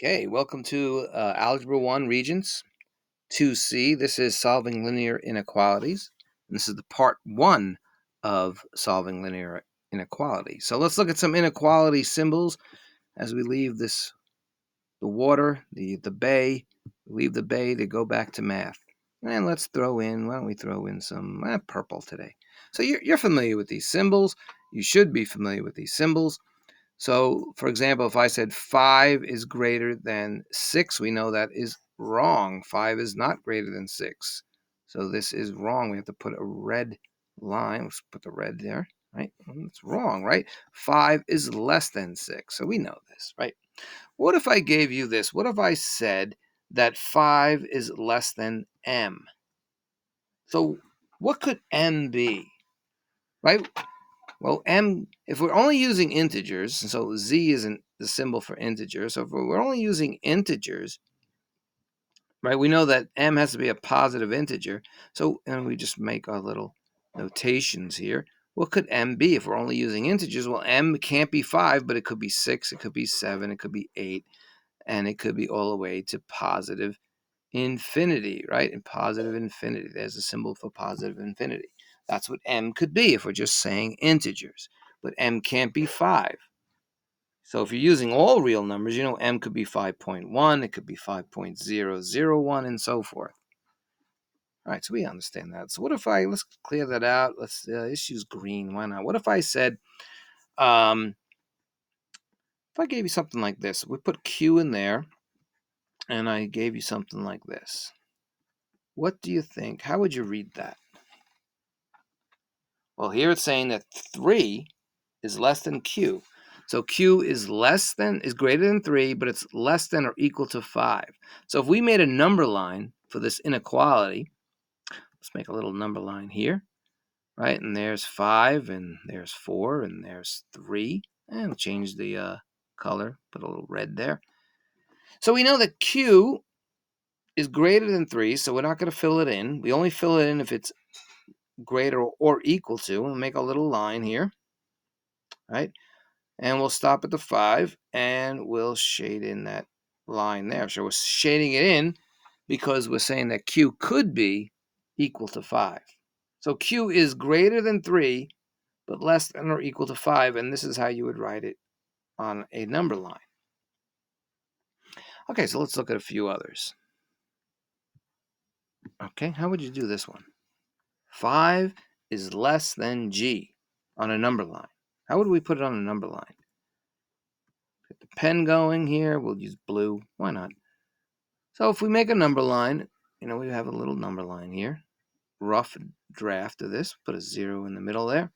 Okay, welcome to Algebra 1 Regents 2C. This is solving linear inequalities. And this is the part 1 of solving linear inequality. So let's look at some inequality symbols as we leave the water, the bay, leave the bay to go back to math. And let's why don't we throw in some purple today. So you're familiar with these symbols. You should be familiar with these symbols. So, for example, if I said 5 is greater than 6, we know that is wrong. 5 is not greater than 6. So this is wrong. We have to put a red line. Let's put the red there, right? It's wrong, right? 5 is less than 6. So we know this, right? What if I gave you this? What if I said that 5 is less than m? So what could m be, right? Well, m, if we're only using integers, so z isn't the symbol for integers, so if we're only using integers, right, we know that m has to be a positive integer, so and we just make our little notations here. What could m be if we're only using integers? Well, m can't be 5, but it could be 6, it could be 7, it could be 8, and it could be all the way to positive infinity, right? And positive infinity, there's a symbol for positive infinity. That's what m could be if we're just saying integers. But m can't be 5. So if you're using all real numbers, you know m could be 5.1, it could be 5.001, and so forth. All right, so we understand that. So let's clear that out. Let's use green. Why not? What if I said, if I gave you something like this, we put q in there, and I gave you something like this. What do you think? How would you read that? Well, here it's saying that 3 is less than q. So q is greater than 3, but it's less than or equal to 5. So if we made a number line for this inequality, let's make a little number line here, right? And there's 5, and there's 4, and there's 3. And change the color, put a little red there. So we know that q is greater than 3, so we're not going to fill it in. We only fill it in if it's greater or equal to. We'll make a little line here, right? And we'll stop at the 5, and we'll shade in that line there. So we're shading it in because we're saying that q could be equal to 5. So q is greater than 3, but less than or equal to 5, and this is how you would write it on a number line. Okay, so let's look at a few others. Okay, how would you do this one? 5 is less than g on a number line. How would we put it on a number line? Get the pen going here. We'll use blue. Why not? So if we make a number line, we have a little number line here. Rough draft of this. Put a 0 in the middle there.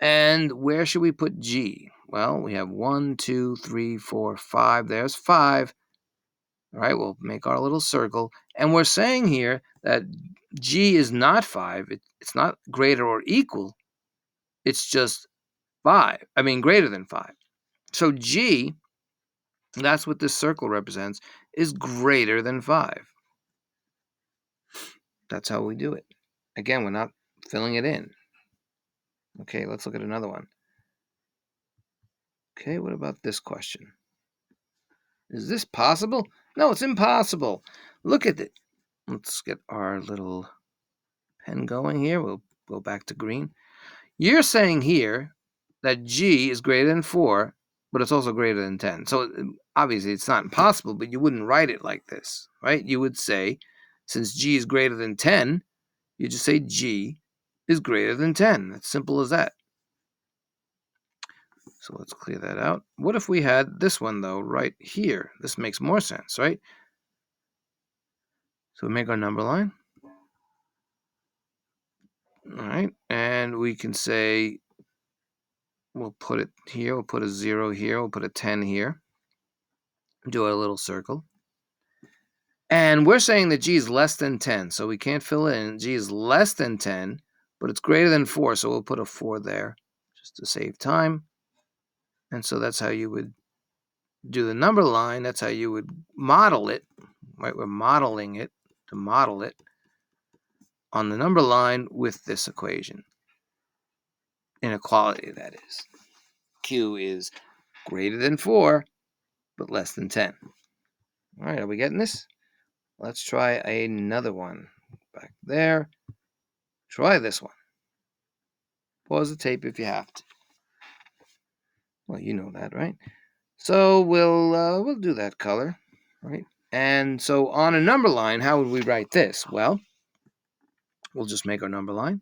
And where should we put g? Well, we have 1, 2, 3, 4, 5. There's 5. All right, we'll make our little circle. And we're saying here that g is not 5. It's not greater or equal. It's just 5. Greater than 5. So g, that's what this circle represents, is greater than 5. That's how we do it. Again, we're not filling it in. Okay, let's look at another one. Okay, what about this question? Is this possible? No, it's impossible. Look at it. Let's get our little pen going here. We'll go back to green. You're saying here that g is greater than 4, but it's also greater than 10. So obviously it's not impossible, but you wouldn't write it like this, right? You would say, since g is greater than 10, you just say g is greater than 10. It's simple as that. So let's clear that out. What if we had this one, though, right here? This makes more sense, right? So we make our number line. All right. And we can say, we'll put it here. We'll put a 0 here. We'll put a 10 here. Do a little circle. And we're saying that g is less than 10, so we can't fill it in. G is less than 10, but it's greater than 4, so we'll put a 4 there just to save time. And so that's how you would do the number line. That's how you would model it, right? We're modeling it to model it on the number line with this equation. Inequality, that is. Q is greater than 4, but less than 10. All right, are we getting this? Let's try another one. Back there. Try this one. Pause the tape if you have to. Well, you know that, right? So we'll do that color, right? And so on a number line, how would we write this? Well, we'll just make our number line.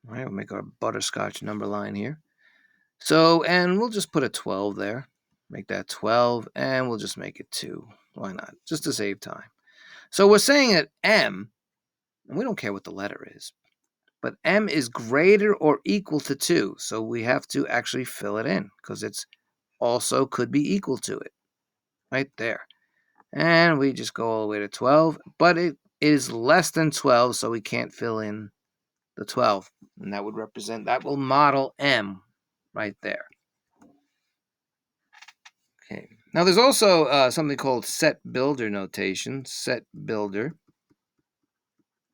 All right, we'll make our butterscotch number line here. So, and we'll just put a 12 there. Make that 12, and we'll just make it 2. Why not? Just to save time. So we're saying that M, and we don't care what the letter is, but M is greater or equal to 2. So we have to actually fill it in because it's also could be equal to it. Right there. And we just go all the way to 12, but it is less than 12, so we can't fill in the 12. And that will model M right there. Okay. Now there's also something called set builder notation. Set builder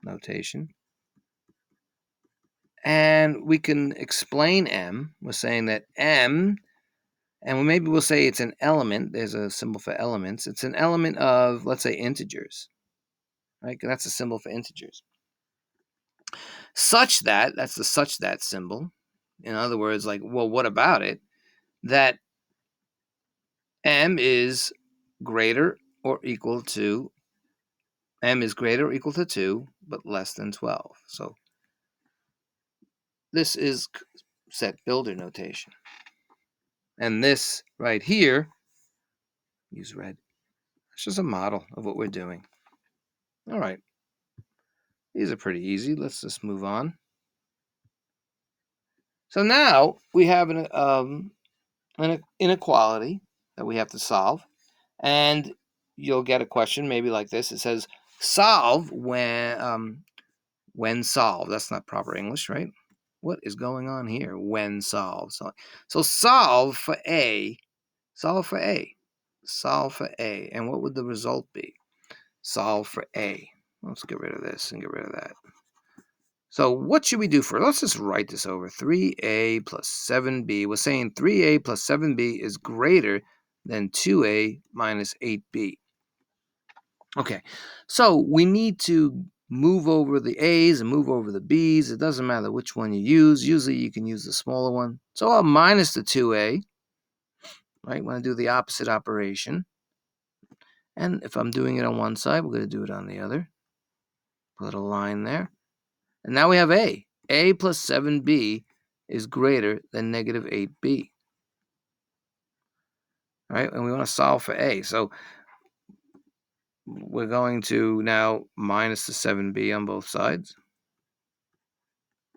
notation. And we can explain M. We're saying that M, and maybe we'll say it's an element. There's a symbol for elements. It's an element of, let's say, integers. Right? That's a symbol for integers. Such that, that's the such that symbol. In other words, like, well, what about it? That M is greater or equal to 2, but less than 12. So this is set builder notation. And this right here, use red. It's just a model of what we're doing. All right. These are pretty easy. Let's just move on. So now we have an inequality that we have to solve. And you'll get a question maybe like this. It says, solve when solved. That's not proper English, right? What is going on here? When solved. So solve for A. Solve for A. Solve for A. And what would the result be? Solve for A. Let's get rid of this and get rid of that. So what should we do for? Let's just write this over. 3A plus 7B. We're saying 3A plus 7B is greater than 2A minus 8B. Okay, so we need to move over the A's and move over the B's. It doesn't matter which one you use. Usually you can use the smaller one. So I'll minus the 2A, right? When I do the opposite operation. And if I'm doing it on one side, we're going to do it on the other. Put a line there. And now we have A. A plus 7B is greater than negative 8B. All right, and we want to solve for A. So we're going to now minus the 7B on both sides.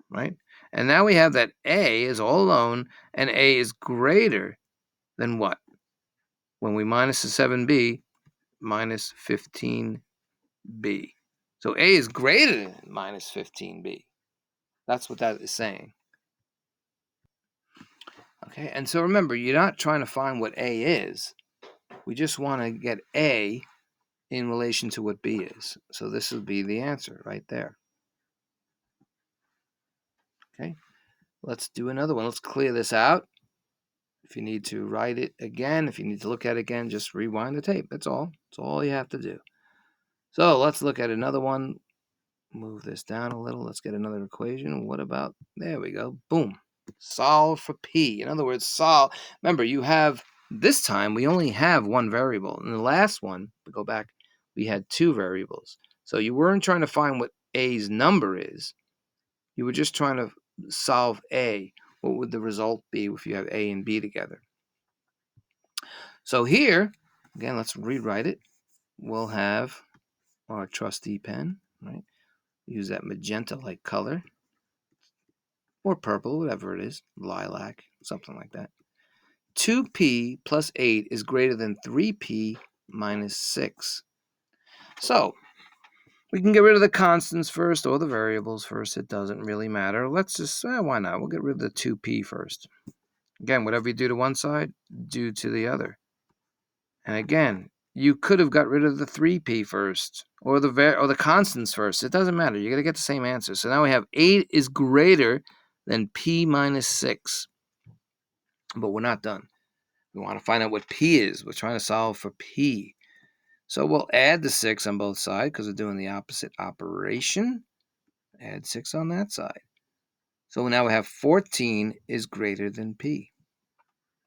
Right? And now we have that A is all alone, and A is greater than what? When we minus the 7B, minus 15B. So A is greater than minus 15B. That's what that is saying. Okay, and so remember, you're not trying to find what A is. We just want to get A in relation to what B is. So this would be the answer right there. Okay, let's do another one. Let's clear this out. If you need to write it again, if you need to look at it again, just rewind the tape. That's all. That's all you have to do. So let's look at another one. Move this down a little. Let's get another equation. What about, there we go. Boom. Solve for P. In other words, solve. Remember, you have, this time we only have one variable. In the last one, we go back, we had two variables. So you weren't trying to find what A's number is. You were just trying to solve A. What would the result be if you have A and B together? So here, again, let's rewrite it. We'll have our trusty pen, right? Use that magenta-like color, or purple, whatever it is, lilac, something like that. 2P plus 8 is greater than 3P minus 6. So we can get rid of the constants first or the variables first. It doesn't really matter. Let's just, why not? We'll get rid of the 2P first. Again, whatever you do to one side, do to the other. And again, you could have got rid of the 3P first or the constants first. It doesn't matter. You're going to get the same answer. So now we have 8 is greater than P minus 6. But we're not done. We want to find out what P is. We're trying to solve for P. So we'll add the 6 on both sides because we're doing the opposite operation. Add 6 on that side. So now we have 14 is greater than P.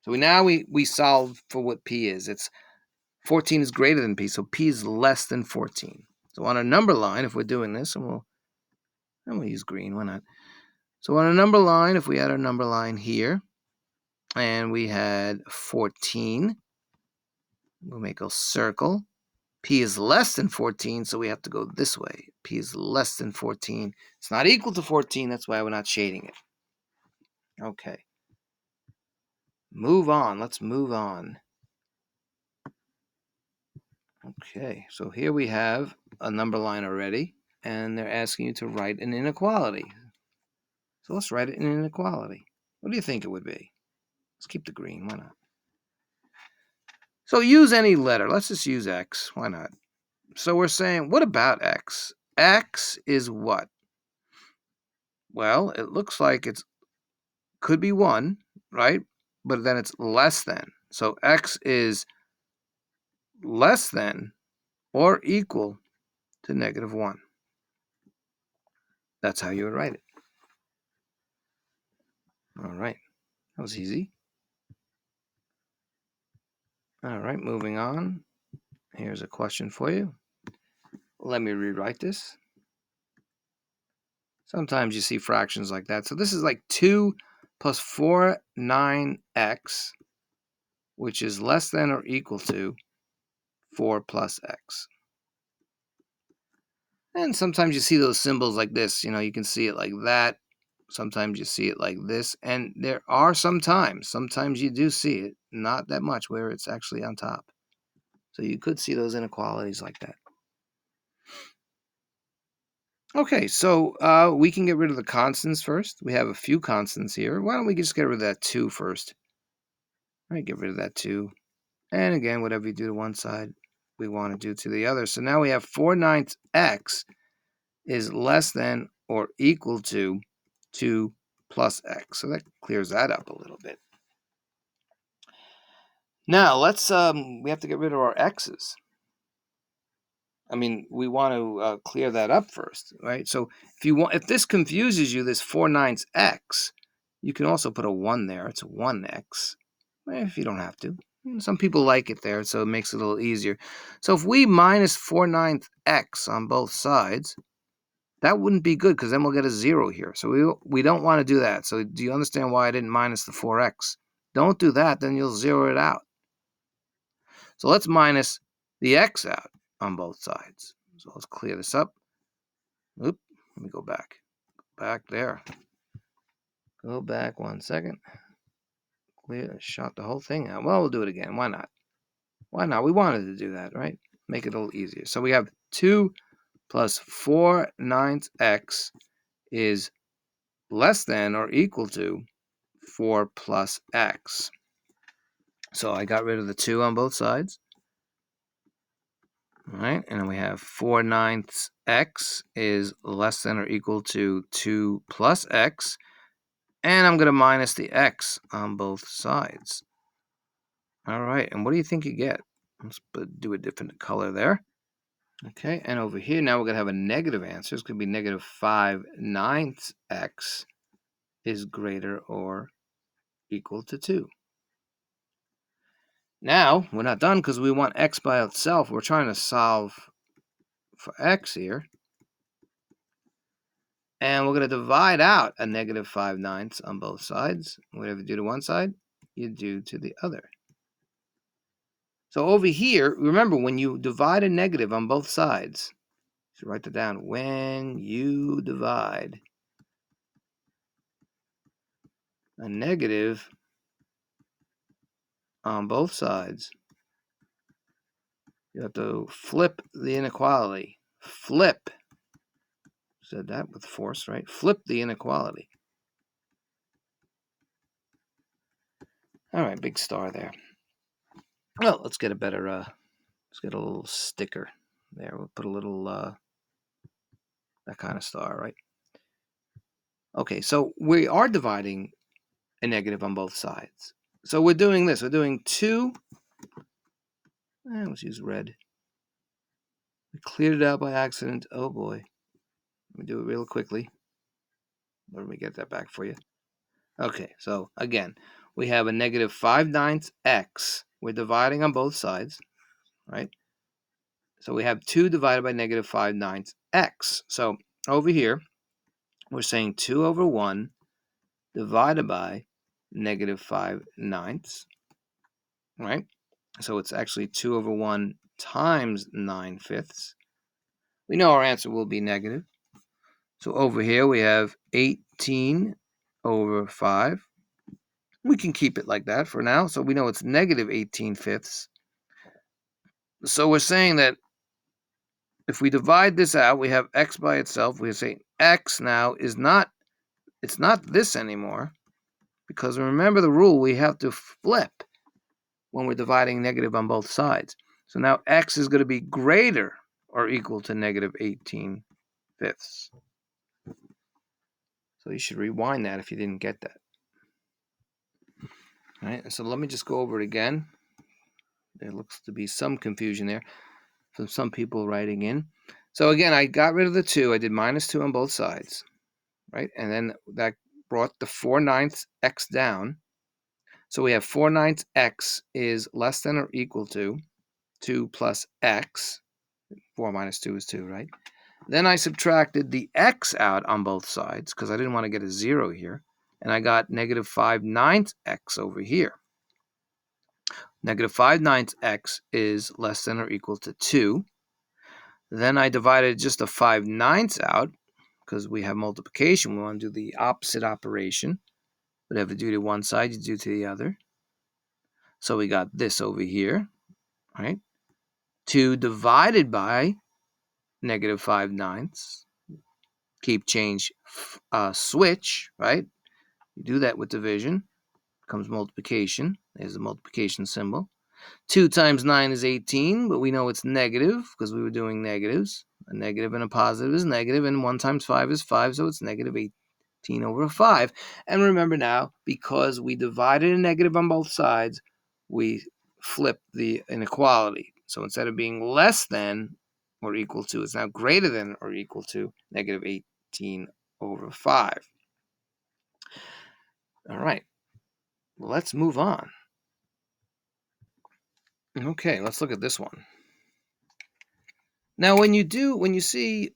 So now we solve for what P is. It's 14 is greater than P, so P is less than 14. So on a number line, if we're doing this, and we'll use green, why not? So on a number line, if we had our number line here, and we had 14, we'll make a circle. P is less than 14, so we have to go this way. P is less than 14. It's not equal to 14, that's why we're not shading it. Okay. Move on. Let's move on. Okay, so here we have a number line already, and they're asking you to write an inequality. So let's write it in an inequality. What do you think it would be? Let's keep the green. Why not? So use any letter. Let's just use X. Why not? So we're saying, what about X? X is what? Well, it looks like it could be 1, right? But then it's less than. So X is less than or equal to -1. That's how you would write it. All right. That was easy. All right, moving on. Here's a question for you. Let me rewrite this. Sometimes you see fractions like that. So this is like 2 plus 4 9x, which is less than or equal to 4 plus x. And sometimes you see those symbols like this. You know, you can see it like that. Sometimes you see it like this. And there are sometimes you do see it, not that much, where it's actually on top. So you could see those inequalities like that. Okay, so we can get rid of the constants first. We have a few constants here. Why don't we just get rid of that 2 first? All right, get rid of that 2. And again, whatever you do to one side, we want to do to the other. So now we have 4/9 x is less than or equal to 2 plus x. So that clears that up a little bit. Now let's we have to get rid of our x's. I mean, we want to clear that up first, right? So if this confuses you, this 4/9 x, you can also put a 1 there. It's 1x. If you don't have to. Some people like it there, so it makes it a little easier. So if we minus 4/9 x on both sides, that wouldn't be good because then we'll get a 0 here. So we don't want to do that. So do you understand why I didn't minus the 4x? Don't do that, then you'll 0 it out. So let's minus the x out on both sides. So let's clear this up. Oop, let me go back. Back there. Go back 1 second. Clear, shot the whole thing out. Well, we'll do it again. Why not? Why not? We wanted to do that, right? Make it a little easier. So we have 2 plus 4/9 x is less than or equal to 4 plus x. So I got rid of the 2 on both sides. All right, and then we have 4/9 x is less than or equal to 2 plus x. And I'm going to minus the x on both sides. All right, and what do you think you get? Let's do a different color there. Okay, and over here now we're going to have a negative answer. It's going to be -5/9 x is greater or equal to 2. Now, we're not done because we want x by itself. We're trying to solve for x here. And we're going to divide out a -5/9 on both sides. Whatever you do to one side, you do to the other. So over here, remember, when you divide a negative on both sides, so write that down. When you divide a negative on both sides, you have to flip the inequality. Flip. Said that with force, right? Flip the inequality. All right, big star there. Well, let's get a better, let's get a little sticker there. We'll put a little, that kind of star, right? Okay, so we are dividing a negative on both sides. So we're doing this. We're doing 2. Let's use red. We cleared it out by accident. Oh boy. Let me do it real quickly. Let me get that back for you. Okay, so again, we have a negative 5/9 x. We're dividing on both sides, right? So we have 2 divided by negative 5/9 x. So over here, we're saying 2 over 1 divided by negative 5/9, right? So it's actually 2 over 1 times 9/5. We know our answer will be negative. So over here we have 18 over 5. We can keep it like that for now. So we know it's negative 18/5. So we're saying that if we divide this out, we have x by itself. We say x now is not, it's not this anymore. Because remember the rule, we have to flip when we're dividing negative on both sides. So now x is going to be greater or equal to negative 18/5. So you should rewind that if you didn't get that. All right, so let me just go over it again. There looks to be some confusion there from some people writing in. So again, I got rid of the 2. I did -2 on both sides, right? And then that brought the 4/9 x down. So we have 4/9 x is less than or equal to 2 plus x. 4 minus 2 is 2, right? Then I subtracted the x out on both sides because I didn't want to get a 0 here. And I got negative 5/9 x over here. Negative 5/9 x is less than or equal to 2. Then I divided just the 5/9 out because we have multiplication. We want to do the opposite operation. Whatever you do to one side, you do to the other. So we got this over here, right? 2 divided by negative 5/9. Keep change, switch, right? You do that with division. Comes multiplication. There's the multiplication symbol. 2 times 9 is 18, but we know it's negative because we were doing negatives. A negative and a positive is negative, and 1 times 5 is 5, so it's negative 18 over 5. And remember now, because we divided a negative on both sides, we flip the inequality. So instead of being less than or equal to, it's now greater than or equal to negative 18 over 5. All right, let's move on. Okay, let's look at this one. Now, when you see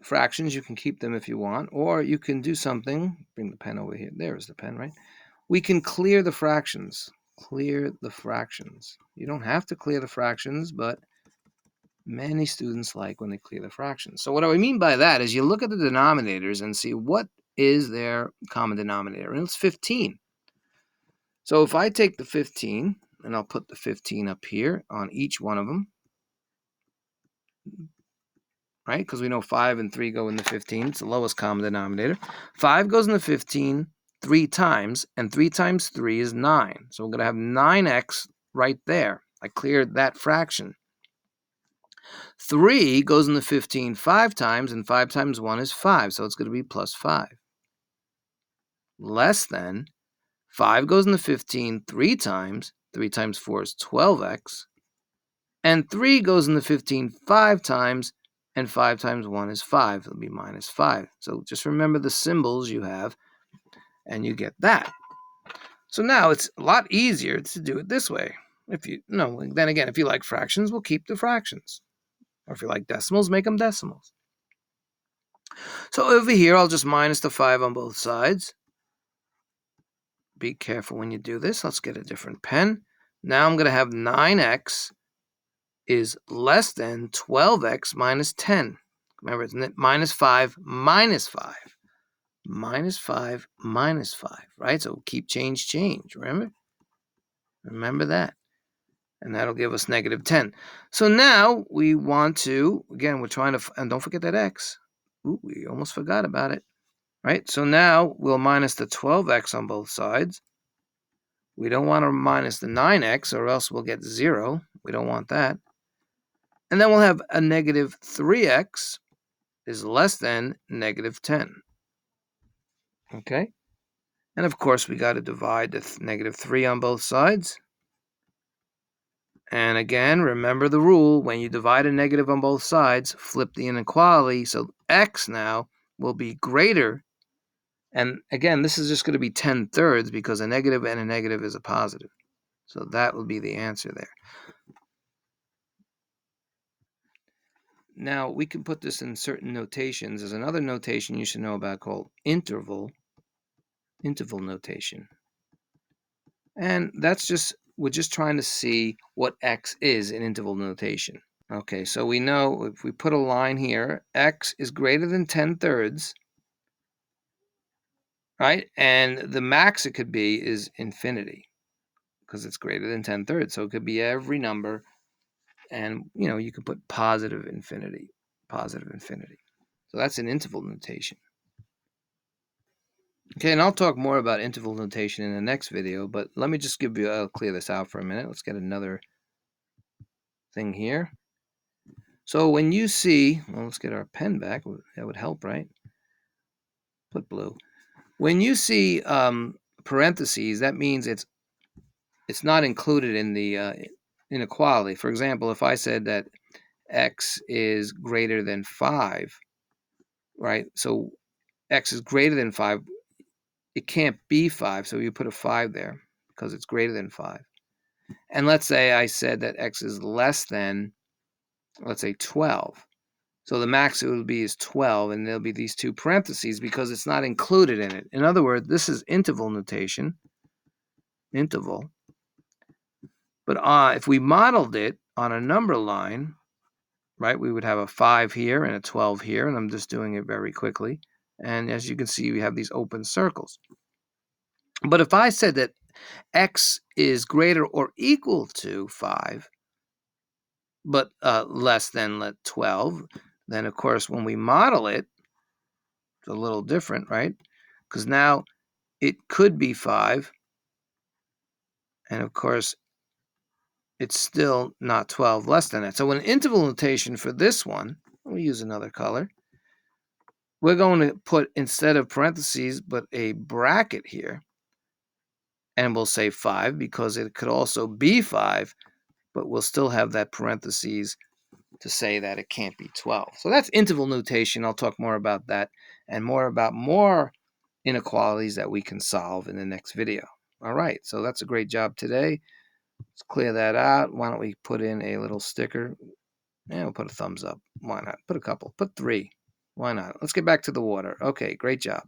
fractions, you can keep them if you want, or you can do something. Bring the pen over here. There's the pen, right? We can clear the fractions. Clear the fractions. You don't have to clear the fractions, but many students like when they clear the fractions. So what I mean by that is you look at the denominators and see what is their common denominator, and it's 15. So if I take the 15, and I'll put the 15 up here on each one of them, right? Because we know 5 and 3 go in the 15. It's the lowest common denominator. 5 goes in the 15 3 times, and 3 times 3 is 9. So we're going to have 9x right there. I cleared that fraction. 3 goes in the 15 5 times, and 5 times 1 is 5. So it's going to be plus 5. Less than 5 goes in the 15 3 times. 3 times 4 is 12x. And 3 goes in the 15 5 times, and 5 times 1 is 5. It'll be minus 5. So just remember the symbols you have, and you get that. So now it's a lot easier to do it this way. Then again, if you like fractions, we'll keep the fractions. Or if you like decimals, make them decimals. So over here, I'll just minus the 5 on both sides. Be careful when you do this. Let's get a different pen. Now I'm going to have 9x is less than 12x minus 10. Remember, isn't it? Minus 5 minus 5. Minus 5 minus 5, right? So keep change, remember? Remember that. And that'll give us negative 10. So now we want to, again, we're trying to, and don't forget that x. Ooh, we almost forgot about it, right? So now we'll minus the 12x on both sides. We don't want to minus the 9x or else we'll get 0. We don't want that. And then we'll have a negative 3x is less than negative 10. Okay? And of course, we got to divide the -3 on both sides. And again, remember the rule. When you divide a negative on both sides, flip the inequality. So x now will be greater. And again, this is just going to be 10/3 because a negative and a negative is a positive. So that will be the answer there. Now, we can put this in certain notations. There's another notation you should know about called interval notation. And that's just, we're just trying to see what x is in interval notation. Okay, so we know if we put a line here, x is greater than 10/3, right? And the max it could be is infinity because it's greater than 10/3. So it could be every number. And, you could put positive infinity. So that's an interval notation. Okay, and I'll talk more about interval notation in the next video, but let me just I'll clear this out for a minute. Let's get another thing here. So when you see, well, let's get our pen back. That would help, right? Put blue. When you see parentheses, that means it's not included in the inequality. For example, if I said that x is greater than 5, right? So x is greater than 5. It can't be 5, so you put a 5 there because it's greater than 5. And let's say I said that x is less than, let's say, 12. So the max it will be is 12, and there'll be these two parentheses because it's not included in it. In other words, this is interval notation, interval. But if we modeled it on a number line, right, we would have a 5 here and a 12 here, and I'm just doing it very quickly. And as you can see, we have these open circles. But if I said that x is greater or equal to 5, but less than 12, then of course when we model it, it's a little different, right? Because now it could be 5, and of course it's still not 12 less than that. So in interval notation for this one, we'll use another color. We're going to put, instead of parentheses, but a bracket here, and we'll say 5 because it could also be 5, but we'll still have that parentheses to say that it can't be 12. So that's interval notation. I'll talk more about that and more about more inequalities that we can solve in the next video. All right, so that's a great job today. Let's clear that out. Why don't we put in a little sticker? Yeah, we'll put a thumbs up. Why not? Put a couple. Put 3. Why not? Let's get back to the water. Okay, great job.